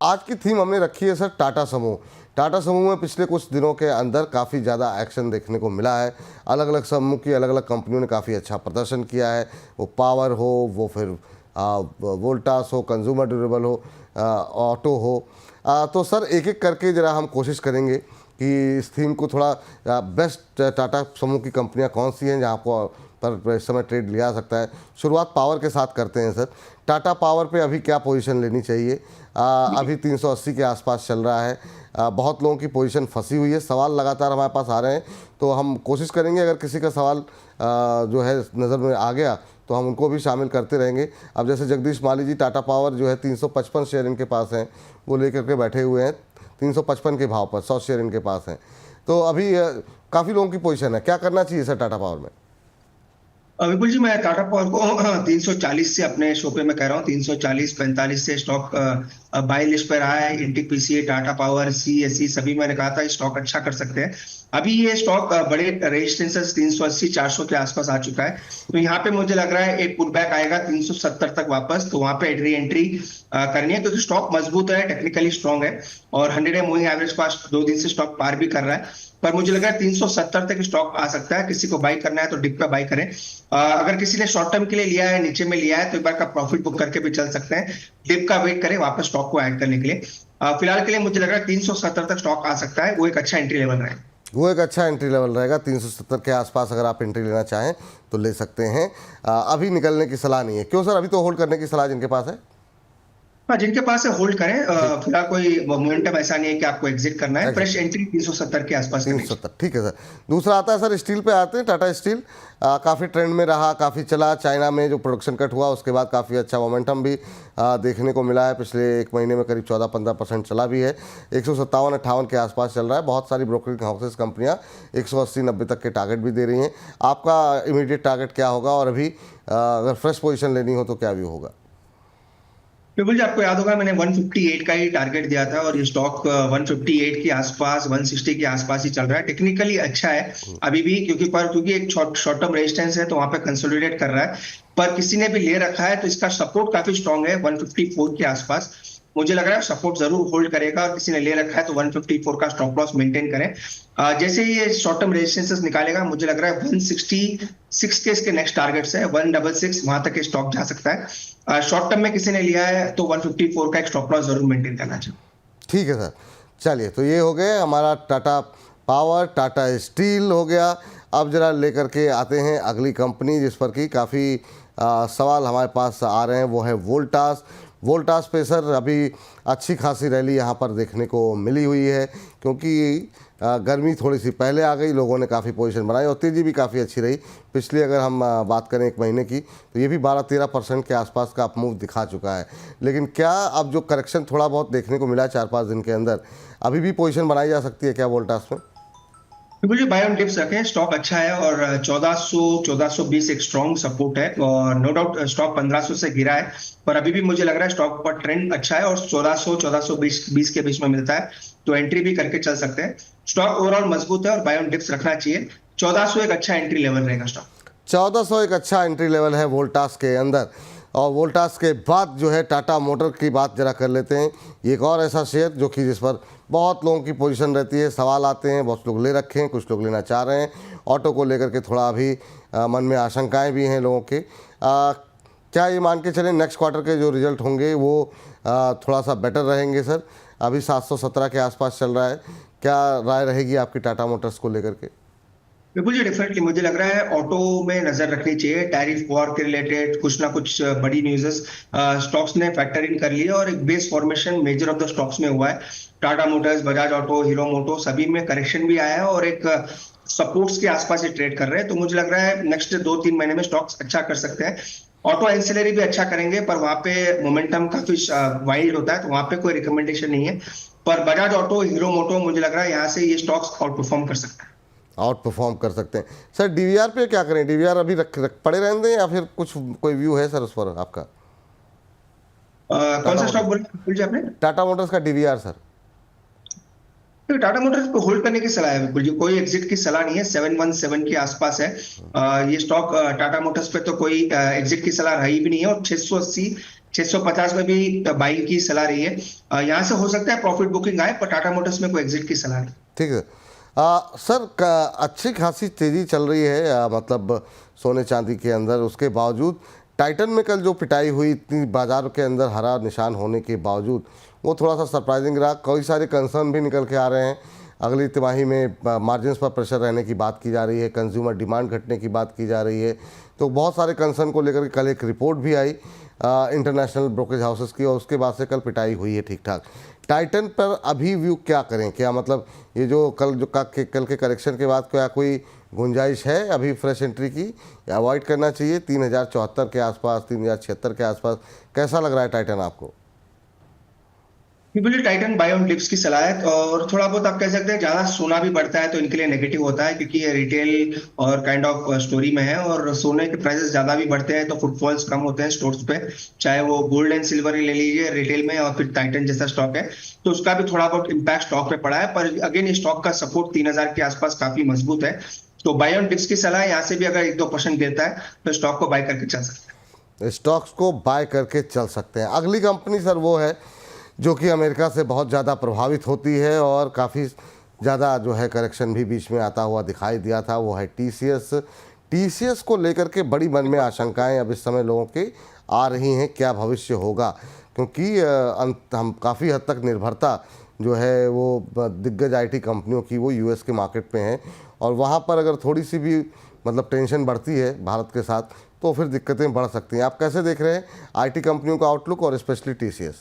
आज की थीम हमने रखी है सर टाटा समूह। टाटा समूह में पिछले कुछ दिनों के अंदर काफ़ी ज़्यादा एक्शन देखने को मिला है। अलग अलग समूह की अलग अलग कंपनियों ने काफ़ी अच्छा प्रदर्शन किया है, वो पावर हो, वो फिर वोल्टास हो, कंज्यूमर ड्यूरेबल हो, ऑटो हो। तो सर एक एक करके ज़रा हम कोशिश करेंगे कि इस थीम को थोड़ा बेस्ट टाटा समूह की कंपनियां कौन सी हैं जहां को पर इस समय ट्रेड लिया जा सकता है। शुरुआत पावर के साथ करते हैं सर। टाटा पावर पे अभी क्या पोजीशन लेनी चाहिए? अभी 380 के आसपास चल रहा है। बहुत लोगों की पोजीशन फंसी हुई है। सवाल लगातार हमारे पास आ रहे हैं, तो हम कोशिश करेंगे अगर किसी का सवाल जो है नज़र में आ गया तो हम उनको भी शामिल करते रहेंगे। अब जैसे जगदीश माली जी टाटा पावर जो है 355 शेयर इनके पास हैं, वो लेकर के बैठे हुए हैं 355 के भाव पर, 100 शेयर इनके पास हैं। तो अभी काफ़ी लोगों की पोजीशन है, क्या करना चाहिए सर टाटा पावर में? विपुल जी, मैं टाटा पावर को 340 से अपने शो पे मैं कह रहा हूँ 340-45 से स्टॉक बाय लिस्ट पे रहा है। एनटीपीसी, टाटा पावर, सीएससी सभी मैंने कहा था स्टॉक अच्छा कर सकते हैं। अभी ये स्टॉक बड़े रेजिस्टेंसेस 380-400 के आसपास आ चुका है, तो यहाँ पे मुझे लग रहा है एक पुल बैक आएगा 370 तक वापस, तो वहां पे री एंट्री करनी है क्योंकि स्टॉक मजबूत है, टेक्निकली स्ट्रॉन्ग है और 100 मूविंग एवरेज पास 2 दिन से स्टॉक पार भी कर रहा है। पर मुझे लग रहा है 370 तक स्टॉक आ सकता है। किसी को बाई करना है तो डिप पे बाई करें। अगर किसी ने शॉर्ट टर्म के लिए लिया है, नीचे में लिया है, तो एक बार का प्रॉफिट बुक करके भी चल सकते हैं। डिप का वेट करें वापस स्टॉक को ऐड करने के लिए। फिलहाल के लिए मुझे लग रहा है 370 तक स्टॉक आ सकता है, वो एक अच्छा एंट्री लेवल रहेगा। वो एक अच्छा एंट्री लेवल रहेगा। 370 के आसपास अगर आप एंट्री लेना चाहें तो ले सकते हैं। अभी निकलने की सलाह नहीं है। क्यों सर? अभी तो होल्ड करने की सलाह जिनके पास है। हाँ, जिनके पास है होल्ड करें। फिलहाल कोई मोमेंटम ऐसा नहीं है कि आपको एग्जिट करना है। फ्रेश एंट्री 370 के आसपास करनी है। 370 ठीक है सर। दूसरा आता है सर स्टील पे आते हैं। टाटा स्टील काफ़ी ट्रेंड में रहा, काफ़ी चला। चाइना में जो प्रोडक्शन कट हुआ उसके बाद काफ़ी अच्छा मोमेंटम भी देखने को मिला है। पिछले एक महीने में करीब 14-15% चला भी है। 157-58 के आसपास चल रहा है। बहुत सारी ब्रोकरेज हाउसेस कंपनियाँ 180-90 तक के टारगेट भी दे रही हैं। आपका इमीडिएट टारगेट क्या होगा और अभी अगर फ्रेश पोजिशन लेनी हो तो क्या व्यू होगा? बिल्कुल जी, आपको याद होगा मैंने 158 का ही टारगेट दिया था और ये स्टॉक 158 के आसपास, 160 के आसपास ही चल रहा है। टेक्निकली अच्छा है अभी भी, क्योंकि एक शॉर्ट टर्म रेजिस्टेंस है तो वहां पे कंसोलिडेट कर रहा है। पर किसी ने भी ले रखा है तो इसका सपोर्ट काफी स्ट्रांग है 154 के आसपास। मुझे लग रहा है सपोर्ट जरूर होल्ड करेगा और किसी ने ले रखा है तो 154 का स्टॉप लॉस मेंटेन करें। जैसे ही ये शॉर्ट टर्म रेजिस्टेंसेस निकालेगा, मुझे लग रहा है 166 के इसके नेक्स्ट टारगेट्स है। 166 वहां तक स्टॉक जा सकता है। शॉर्ट टर्म में किसी ने लिया है तो 154 का एक स्टॉप लॉस जरूर मेंटेन करना चाहिए। ठीक है सर। चलिए, तो ये हो गए हमारा टाटा पावर, टाटा स्टील हो गया। अब जरा लेकर के आते हैं अगली कंपनी जिस पर कि काफ़ी सवाल हमारे पास आ रहे हैं, वो है वोल्टास। वोल्टास पे सर अभी अच्छी खासी रैली यहाँ पर देखने को मिली हुई है, क्योंकि गर्मी थोड़ी सी पहले आ गई, लोगों ने काफ़ी पोजीशन बनाई और तेज़ी भी काफ़ी अच्छी रही। पिछली अगर हम बात करें एक महीने की तो ये भी 12-13% के आसपास का अपमूव दिखा चुका है। लेकिन क्या अब जो करेक्शन थोड़ा बहुत देखने को मिला 4-5 दिन के अंदर, अभी भी पोजीशन बनाई जा सकती है क्या वोल्टास में? बिल्कुल जी, बाय ऑन डिप्स रखें। स्टॉक अच्छा है और 1400-1420 एक स्ट्रॉन्ग सपोर्ट है और नो डाउट स्टॉक 1500 से गिरा है, पर अभी भी मुझे लग रहा है स्टॉक पर ट्रेंड अच्छा है और 1400-1420 के बीच में मिलता है, तो एंट्री भी करके चल सकते हैं। स्टॉक ओवरऑल मजबूत है और बाय ऑन डिप्स रखना चाहिए। 1400 एक अच्छा एंट्री लेवल रहेगा स्टॉक। 1400 एक अच्छा एंट्री लेवल है वोल्टास के अंदर। और वोल्टास के बाद जो है टाटा मोटर की बात जरा कर लेते हैं। ये एक और ऐसा शेयर जो कि जिस पर बहुत लोगों की पोजीशन रहती है, सवाल आते हैं, बहुत लोग ले रखे हैं, कुछ लोग लेना चाह रहे हैं। ऑटो को लेकर के थोड़ा अभी मन में आशंकाएं भी हैं लोगों के। क्या ये मान के चलें नेक्स्ट क्वार्टर के जो रिजल्ट होंगे वो थोड़ा सा बेटर रहेंगे सर? अभी 717 के आसपास चल रहा है। क्या राय रहेगी आपकी टाटा मोटर्स को लेकर के? बिल्कुल जी, डेफिनेटली मुझे लग रहा है ऑटो में नजर रखनी चाहिए। टैरिफ वॉर के रिलेटेड कुछ ना कुछ बड़ी न्यूज़ेस स्टॉक्स ने फैक्टर इन कर लिया और एक base formation major of the stocks में हुआ है। Tata Motors, Bajaj Auto, Hero Moto सभी में करेक्शन भी आया है और एक सपोर्ट्स के आसपास ये ट्रेड कर रहे हैं, तो मुझे लग रहा है नेक्स्ट 2-3 महीने में स्टॉक्स अच्छा कर सकते हैं। ऑटो एंसिलरी भी अच्छा करेंगे, पर वहां पे मोमेंटम काफी वाइल्ड होता है, तो वहां पे कोई रिकमेंडेशन नहीं है। पर बजाज ऑटो, हीरो मोटो मुझे लग रहा है यहाँ से ये स्टॉक्स आउट परफॉर्म कर सकता है। आउट परफॉर्म कर सकते हैं सर। डीवीआर पे क्या करें? डीवीआर अभी रख पड़े रहने दें या फिर कुछ कोई व्यू है सर उस पर आपका? कौन सा स्टॉक बोला आपने? टाटा मोटर्स का डीवीआर सर। तो टाटा मोटर्स को होल्ड करने की सलाह है बिल्कुल जी, कोई एग्जिट की सलाह नहीं है। 717 के आसपास है ये स्टॉक। टाटा मोटर्स पे तो कोई एग्जिट की सलाह रही भी नहीं है और 680 650 में भी बाइंग की सलाह रही है। यहाँ से हो सकता है प्रॉफिट बुकिंग आए, पर टाटा मोटर्स में कोई एग्जिट की सलाह नहीं। ठीक है। सर अच्छी खासी तेज़ी चल रही है मतलब सोने चांदी के अंदर, उसके बावजूद टाइटन में कल जो पिटाई हुई इतनी बाजार के अंदर हरा निशान होने के बावजूद, वो थोड़ा सा सरप्राइजिंग रहा। कई सारे कंसर्न भी निकल के आ रहे हैं। अगली तिमाही में मार्जिन्स पर प्रेशर रहने की बात की जा रही है, कंज्यूमर डिमांड घटने की बात की जा रही है। तो बहुत सारे कंसर्न को लेकर के कल एक रिपोर्ट भी आई इंटरनेशनल ब्रोकरेज हाउसेस की, और उसके बाद से कल पिटाई हुई है ठीक ठाक। टाइटन पर अभी व्यू क्या करें? क्या मतलब ये जो कल के करेक्शन के बाद क्या कोई गुंजाइश है अभी फ्रेश एंट्री की, या अवॉइड करना चाहिए 3074 के आसपास, 3076 के आसपास? कैसा लग रहा है टाइटन आपको? बिल्कुल, टाइटन बाय ऑन डिप्स की सलाह है, और थोड़ा बहुत आप कह सकते हैं ज्यादा सोना भी बढ़ता है तो इनके लिए नेगेटिव होता है, क्योंकि ये रिटेल और काइंड ऑफ स्टोरी में है, और सोने के प्राइसेस ज्यादा भी बढ़ते हैं तो फुटफॉल्स कम होते हैं स्टोर्स पे, चाहे वो गोल्ड एंड सिल्वर ले लीजिए रिटेल में, और फिर टाइटन जैसा स्टॉक है तो उसका भी थोड़ा बहुत इम्पैक्ट स्टॉक पे पड़ा है। पर अगेन स्टॉक का सपोर्ट 3000 के आसपास काफी मजबूत है, तो बाय ऑन डिप्स की सलाह है। यहाँ से भी अगर 1-2% गिरता है तो स्टॉक को बाय करके चल सकते हैं। स्टॉक्स को बाय करके चल सकते हैं। अगली कंपनी सर वो है जो कि अमेरिका से बहुत ज़्यादा प्रभावित होती है और काफ़ी ज़्यादा जो है करेक्शन भी बीच में आता हुआ दिखाई दिया था, वो है टीसीएस। टीसीएस को लेकर के बड़ी मन में आशंकाएं अब इस समय लोगों के आ रही हैं, क्या भविष्य होगा? क्योंकि हम काफ़ी हद तक निर्भरता जो है वो दिग्गज आईटी कंपनियों की वो यूएस के मार्केट में है, और वहाँ पर अगर थोड़ी सी भी मतलब टेंशन बढ़ती है भारत के साथ तो फिर दिक्कतें बढ़ सकती हैं। आप कैसे देख रहे हैं आईटी कंपनियों का आउटलुक और स्पेशली टीसीएस?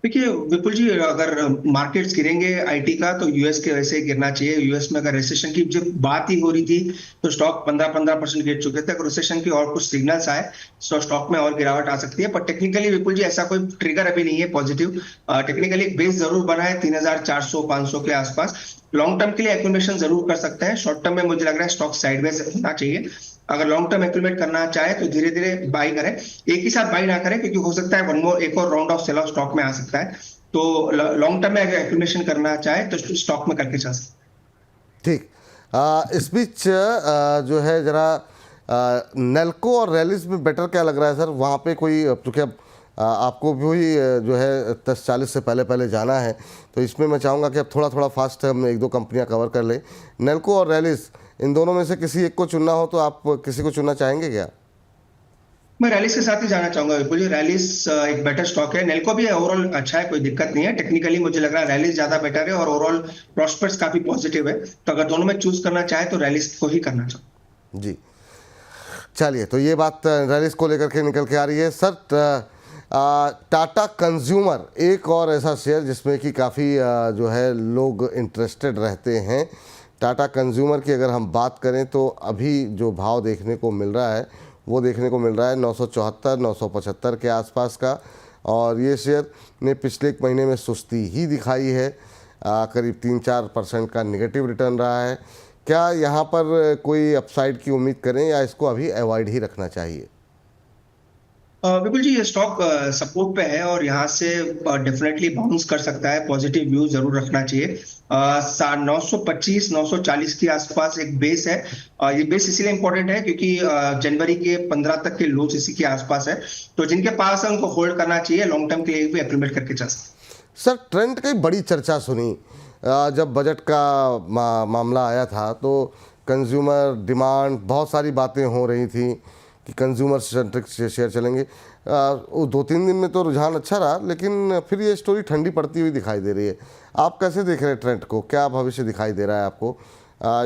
देखिए विपुल जी, अगर मार्केट्स गिरेंगे आईटी का तो यूएस के वैसे ही गिरना चाहिए। यूएस में अगर रिसेशन की जब बात ही हो रही थी तो स्टॉक 15% गिर चुके थे। अगर रिसेशन की और कुछ सिग्नल्स आए तो स्टॉक में और गिरावट आ सकती है, पर टेक्निकली विपुल जी ऐसा कोई ट्रिगर अभी नहीं है पॉजिटिव। टेक्निकली एक बेस जरूर बना है 3400-500 के आसपास। लॉन्ग टर्म के लिए एक्यूमुलेशन जरूर कर सकते हैं, शॉर्ट टर्म में मुझे लग रहा है स्टॉक साइडवेज होना चाहिए। अगर लॉन्ग टर्म एक्यूमुलेट करना चाहे तो धीरे धीरे बाई करें, एक ही साथ बाई ना करें, क्योंकि हो सकता है एक और round of sale of stock में आ सकता है। तो लॉन्ग टर्म में अगर एक्यूमुलेशन करना चाहे तो स्टॉक में करके चल सकते हैं। ठीक। इस बीच जो है ज़रा नेल्को और रैलिस में बेटर क्या लग रहा है सर? वहाँ पे कोई, चूँकि अब आपको भी जो है 10:40 से पहले पहले जाना है, तो इसमें मैं चाहूँगा कि अब थोड़ा थोड़ा फास्ट हम 1-2 कंपनियाँ कवर कर लें। नेल्को और रैलिस, इन दोनों में से किसी एक को चुनना हो तो आप किसी को चुनना चाहेंगे क्या? मैं रैलिस के साथ ही जाना चाहूंगा विपुल जी। रैलिस एक बेटर स्टॉक है, नेल्को भी ओवरऑल अच्छा है, कोई दिक्कत नहीं है। टेक्निकली मुझे लग रहा है रैलिस ज्यादा बेटर है और ओवरऑल प्रॉस्पेक्ट्स काफी पॉजिटिव है, तो अगर दोनों में चूज करना चाहे तो रैलिस को ही करना चाहूंगा। जी, चलिए, तो ये बात रैलिस को लेकर के निकल के आ रही है। सर टाटा कंज्यूमर एक और ऐसा शेयर जिसमें कि काफ़ी जो है लोग इंटरेस्टेड रहते हैं। टाटा कंज्यूमर की अगर हम बात करें तो अभी जो भाव देखने को मिल रहा है वो देखने को मिल रहा है 974-975 के आसपास का, और ये शेयर ने पिछले एक महीने में सुस्ती ही दिखाई है। करीब 3-4% का निगेटिव रिटर्न रहा है। क्या यहाँ पर कोई अपसाइड की उम्मीद करें या इसको अभी अवॉइड ही रखना चाहिए? बिल्कुल जी, ये स्टॉक सपोर्ट पे है और यहाँ से डेफिनेटली बाउंस कर सकता है। पॉजिटिव व्यू जरूर रखना चाहिए। 925-940 के आसपास एक बेस है। ये बेस इसीलिए इंपॉर्टेंट है क्योंकि जनवरी के 15 तक के लोज इसी के आसपास है, तो जिनके पास है उनको होल्ड करना चाहिए, लॉन्ग टर्म के लिए भी एक्यूमुलेट करके चल सकते। सर ट्रेंड की बड़ी चर्चा सुनी जब बजट का मामला आया था, तो कंज्यूमर डिमांड, बहुत सारी बातें हो रही थी कि कंज्यूमर सेंट्रिक शेयर चलेंगे। वो 2-3 दिन में तो रुझान अच्छा रहा, लेकिन फिर ये स्टोरी ठंडी पड़ती हुई दिखाई दे रही है। आप कैसे देख रहे हैं ट्रेंड को? क्या भविष्य दिखाई दे रहा है आपको?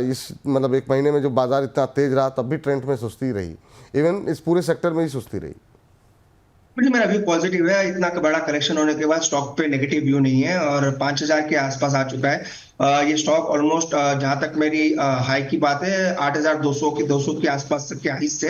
इस मतलब एक महीने में जो बाजार इतना तेज रहा तब भी ट्रेंड में सुस्ती रही, इवन इस पूरे सेक्टर में ही सुस्ती रही। मुझे मेरा व्यू पॉजिटिव है। इतना बड़ा करेक्शन होने के बाद स्टॉक पे नेगेटिव व्यू नहीं है और 5000 के आसपास आ चुका है। ये स्टॉक ऑलमोस्ट जहां तक मेरी हाई की बात है 8200 के आसपास तक के हाई से,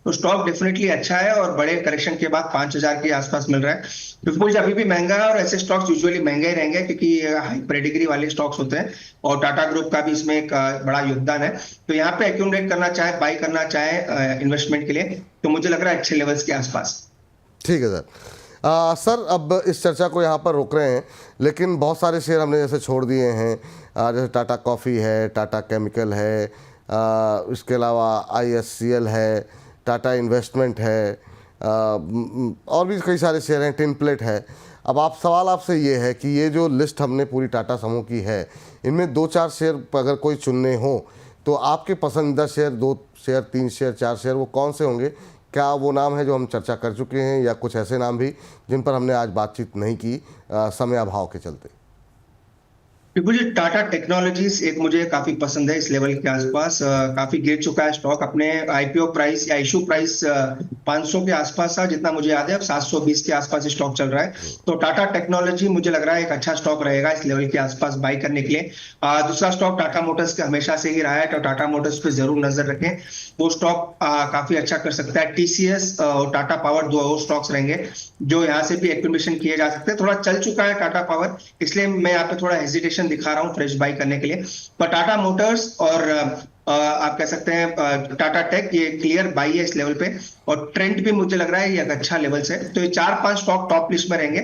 तो स्टॉक डेफिनेटली अच्छा है और बड़े करेक्शन के बाद 5000 के आसपास मिल रहा है। बिल्कुल अभी भी महंगा है और ऐसे स्टॉक्स यूजुअली महंगे ही रहेंगे क्योंकि हाई पेडिग्री वाले स्टॉक्स होते हैं और टाटा ग्रुप का भी इसमें एक बड़ा योगदान है। तो यहाँ पे एक्यूमुलेट करना चाहे, बाई करना चाहे इन्वेस्टमेंट के लिए, तो मुझे लग रहा है अच्छे लेवल्स के आसपास। ठीक है सर। सर अब इस चर्चा को यहाँ पर रोक रहे हैं, लेकिन बहुत सारे शेयर हमने जैसे छोड़ दिए हैं, जैसे टाटा कॉफ़ी है, टाटा केमिकल है, इसके अलावा ISCL है, टाटा इन्वेस्टमेंट है, और भी कई सारे शेयर हैं, टिनप्लेट है। अब सवाल आपसे ये है कि ये जो लिस्ट हमने पूरी टाटा समूह की है, इनमें 2-4 शेयर अगर कोई चुनने हो तो आपके पसंदीदा शेयर 2 शेयर, 3 शेयर, 4 शेयर वो कौन से होंगे? क्या वो नाम है जो हम चर्चा कर चुके हैं या कुछ ऐसे नाम भी जिन पर हमने आज बातचीत नहीं की समय अभाव के चलते? बिल्कुल जी, टाटा टेक्नोलॉजीज एक मुझे काफी पसंद है। इस लेवल के आसपास काफी गिर चुका है स्टॉक। अपने आईपीओ प्राइस या इशू प्राइस 500 के आसपास था जितना मुझे याद है। अब 720 के आसपास स्टॉक चल रहा है। तो टाटा टेक्नोलॉजी मुझे लग रहा है एक अच्छा स्टॉक रहेगा इस लेवल के आसपास बाई करने के लिए। दूसरा स्टॉक टाटा मोटर्स का हमेशा से ही रहा है, तो टाटा मोटर्स पे जरूर नजर रखें। वो स्टॉक काफी अच्छा कर सकता है। टीसीएस और टाटा पावर 2 और स्टॉक्स रहेंगे जो यहाँ से भी एक्विजिशन किए जा सकते हैं। थोड़ा चल चुका है टाटा पावर, इसलिए मैं यहाँ पे थोड़ा हेजिटेशन दिखा रहा हूँ फ्रेश बाई करने के लिए। पर टाटा मोटर्स और आप कह सकते हैं टाटा टेक, ये क्लियर बाई है इस लेवल पे। और ट्रेंड भी मुझे लग रहा है ये एक अच्छा लेवल से। तो ये 4-5 स्टॉक टॉप लिस्ट में रहेंगे।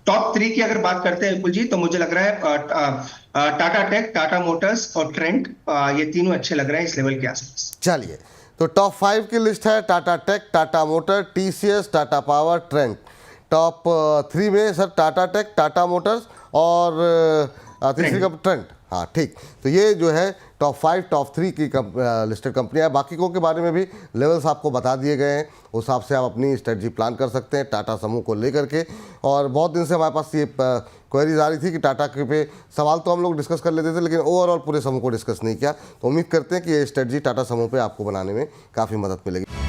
टॉप 3 की अगर बात करते हैं विपुल जी, तो मुझे लग रहा है टाटा टेक, टाटा मोटर्स और ट्रेंड, ये तीनों अच्छे लग रहे हैं इस लेवल के आसपास। चलिए, तो टॉप 5 की लिस्ट है Tata Tech, Tata Motor, TCS, Tata Power, Trent. Top 3 में sir Tata Tech, Tata Motors और तीसरी का ट्रेंड। हाँ ठीक, तो ये जो है टॉप 5, टॉप 3 की लिस्टेड कंपनियाँ हैं। बाकी के बारे में भी लेवल्स आपको बता दिए गए हैं, उस हिसाब से आप अपनी स्ट्रेटजी प्लान कर सकते हैं टाटा समूह को लेकर के। और बहुत दिन से हमारे पास ये क्वेरीज आ रही थी कि टाटा के पे सवाल तो हम लोग डिस्कस कर लेते थे, लेकिन ओवरऑल पूरे समूह को डिस्कस नहीं किया। तो उम्मीद करते हैं कि ये स्ट्रेटजी टाटा समूह पे आपको बनाने में काफ़ी मदद मिलेगी।